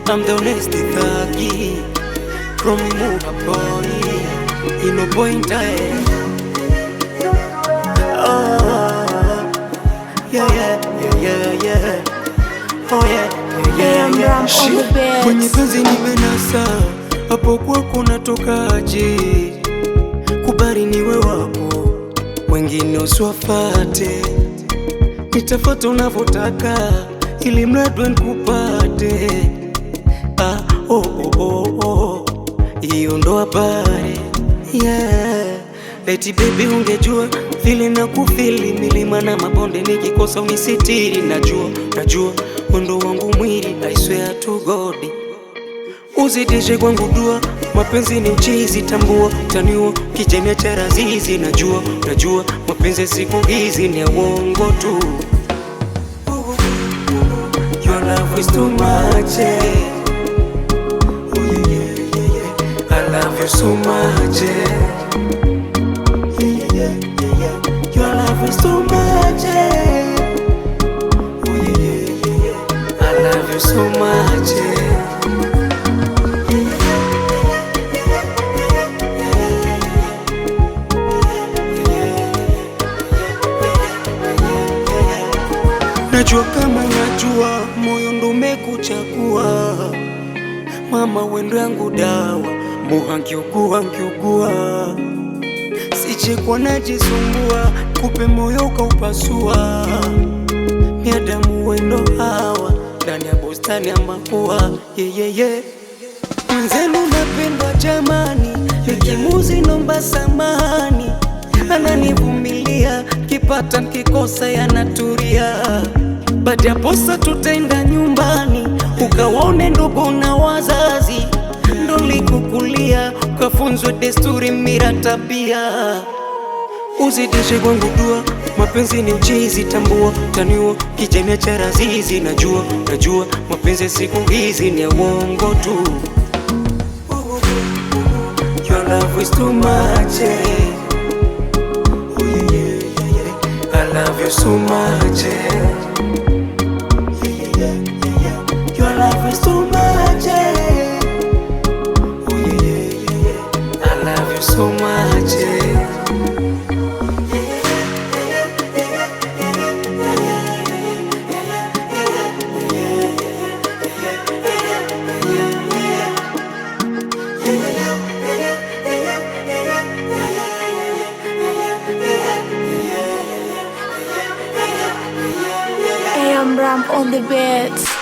I'm the honest thuggy from Muga boy, in no point Oh yeah. Kwenye penzi nimenasa, hapo kwako natokaje? Kubali niwe wako, wengine usiwafate. Nitafuata unavyotaka, ili mradi nikupate. Hiyo ndo habari, yeah. Leti baby ungejua vile na kufili, milima na mabonde nikikosa unisitiri. Najua mwendo wangu mwili, I swear to God. Uzidishe kwangu dua, mapenzi ni uchizi, tambua taniwa kijemia cha razizi. Najua mapenzi siku hizi ni ya uongo tu. Your love is too much, I love you so much, Your love is too much, I love you so much, Najua kama najua, moyo ndo umekuchagua. Mama wendo yangu dawa, moha nkiugua. Sije kwa najisumbua, kupe moyo ukaupasua. Miadamu wendo hawa, ndani ya bustani ya mapua. Mwenzenu napendwa jamani, nikimuzi nomba samani. Ananivumilia, kipata nkikosa yanaturia. Baada ya posa tutaenda nyumbani, ukawaone ndugu na wazazi. Ndo likukulia, ukafunzwe desturi mira tabia. Uzidishe kwangu dua, mapenzi ni uchizi, tambua taniwa kijemia cha razizi. Najua mapenzi siku hizi ni ya uongo tu. Your love is too much, I love you so much, Your love is too much, I love you so much, Ram on the beat.